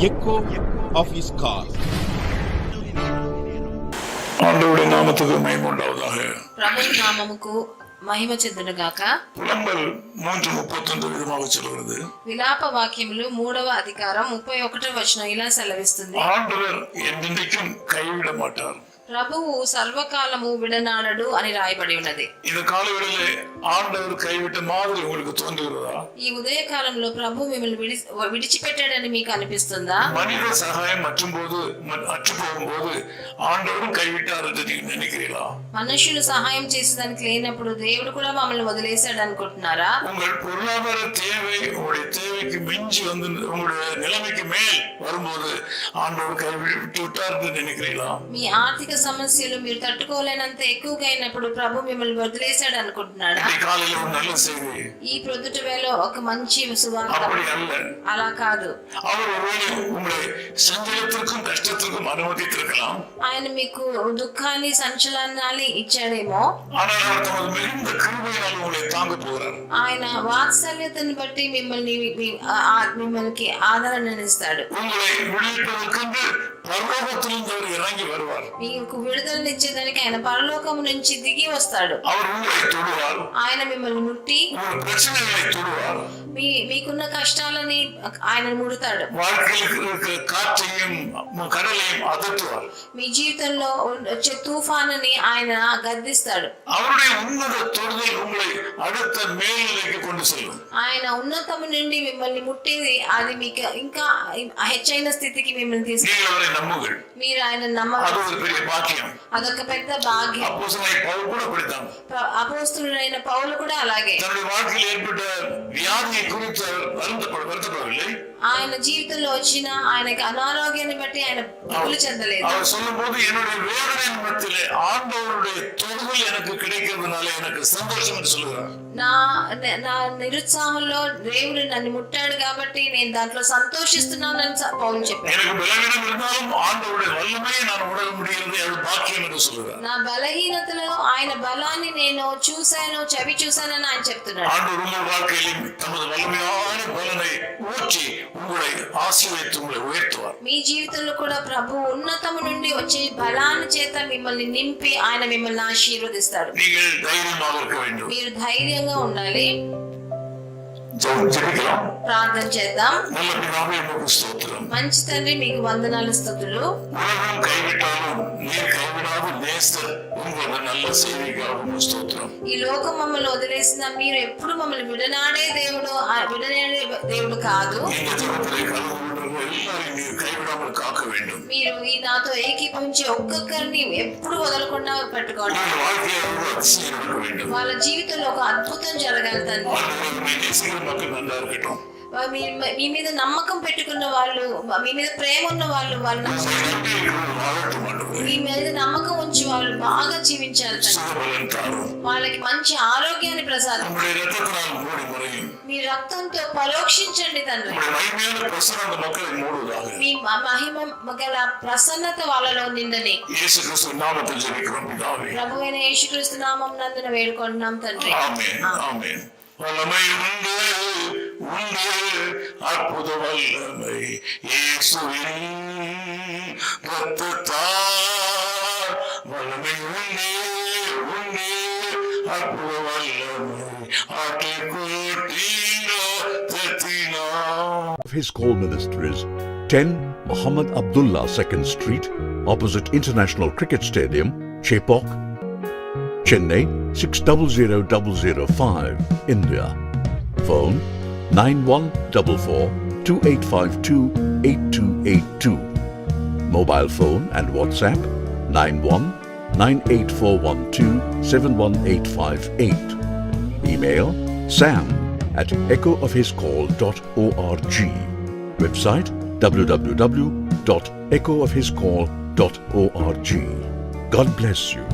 echo of his call. ஆண்டவருடைய நாமத்துக்கு மகிமை உண்டாவதாக. ప్రభువు నామముకు మహిమ చెందునుగాక. புலம்பல் 3:31 విధமாக சொல்கிறது. విలాప వాక్యములు 3వ అధికారం 31వ వచనం ఇలా సెలవిస్తుంది. ஆண்டவர் என்றென்றைக்கும் கைவிட மாட்டார். ప్రభువు సర్వకాలము విడనాడడు అని రాయబడి ఉన్నది. இந்த காலவெளியிலே ஆண்டவர் கைவிட்ட மாதிரி உங்களுக்கு தோன்றுகிறதா? ఈ ఉదయ కాలంలో ప్రభు మిమ్మల్ని విడిచిపెట్టాడని మీకు అనిపిస్తుందా? மனித சகாயம் அற்றுపోகும்போது ஆண்டவரும் கைவிட்டார் என்று நீங்க நினைக்கிறீங்களா? మనుషులు సహాయం చేసేదానికి లేనప్పుడు దేవుడు కూడా మమ్మల్ని వదిలేశాడు అనుకుంటున్నారా? உங்கள் பொருளாதார தேவை உங்களுடைய தேவைக்கு மிஞ்சி வந்து உங்களுடைய நிலைமைக்கு மேல் வரும்போது ஆண்டவர் கைவிட்டு விட்டார் என்று நினைக்கிறீங்களா? మీ ఆర్థిక సమస్యలు మీరు తట్టుకోలేనంత ఎక్కువగా అయినప్పుడు ప్రభు మిమ్మల్ని వదిలేశాడు అనుకుంటున్నాడా? ఈ ప్రొద్దుట వేళ ఒక మంచి సువార్త. అలా కాదు. ఆయన మీకు దుఃఖాన్ని సంచలనాన్ని ఇచ్చాడేమో. ఆయన వాత్సల్యతను బట్టి మిమ్మల్ని ఆదరణనిస్తాడు. మీకు విడుదలనిచ్చేదానికి ఆయన పరలోకము నుంచి దిగి వస్తాడు. ఆయన మిమ్మల్ని ముట్టి మీకున్న కష్టాలని ఆయన ముడతాడు. మీ జీవితంలో వచ్చే తుఫానుని ఆయన గద్దిస్తాడు. ఆయన ఉన్నతము నుండి మిమ్మల్ని ముట్టేది అది మీకు ఇంకా హెచ్చైన స్థితికి మిమ్మల్ని తీసుకెళ్ళి మీరు ఆయన అదొక పెద్ద భాగ్యం. అపోస్తలుడైన పౌలు కూడా అలాగే ఆయన జీవితంలో వచ్చిన ఆయనకి అనారోగ్యాన్ని బట్టి ఆయన దిగులు చెందలేదు. నా నిరుత్సాహంలో దేవుడు నన్ను ముట్టాడు కాబట్టి నేను దాంట్లో సంతోషిస్తున్నానని పౌలు చెప్పాడు. నా బలహీనతలో ఆయన బలాన్ని నేను చూశాను, చవి చూశానని ఆయన చెప్తున్నాడు. మీ జీవితంలో కూడా ప్రభు ఉన్నతము నుండి వచ్చే బలాన్ని చేత మిమ్మల్ని నింపి ఆయన మిమ్మల్ని ఆశీర్వదిస్తాడు. మీరు ధైర్యంగా ఉండాలి. ప్రార్థన చేద్దాం. మంచి తండ్రి, మీకు వందనాలు, స్తుతులు. ఈ లోకం మమ్మల్ని వదిలేసిన మీరు ఎప్పుడు మమ్మల్ని విడనాడే దేవుడు కాదు. మీరు ఈ నాతో ఏకీభవించి ఒక్కొక్కరిని ఎప్పుడు వదలకుండా పెట్టుకోండి. వాళ్ళ జీవితంలో ఒక అద్భుతం జరగాలి తండ్రి. మీ మీద నమ్మకం పెట్టుకున్న వాళ్ళు, మీ మీద ప్రేమ ఉన్న వాళ్ళు, మీ మీద నమ్మకం ఉంచి వాళ్ళు బాగా జీవించాలి. వాళ్ళకి మంచి ఆరోగ్యాన్ని ప్రసాదం మీ రక్తంతో పరోక్షించండి తండ్రి. మీ మహిమ గల ప్రసన్నత వాళ్ళలో నిండని ప్రభువైన యేసుక్రీస్తు నామం నందున వేడుకుంటున్నాం తండ్రి. அற்புத வல்லமை இயேசுவின் இரத்தத்தால் வல்லமை உண்டே அற்புத வல்லமை ஆட்டுக்குட்டினோ தத்தினா. His call ministries 10 Muhammad Abdullah 2nd Street, opposite International Cricket Stadium, Chepauk, Chennai 600005, India. Phone 914428528282. Mobile phone and WhatsApp 919841271858. Email sam@echoofhiscall.org. Website www.echoofhiscall.org. God bless you.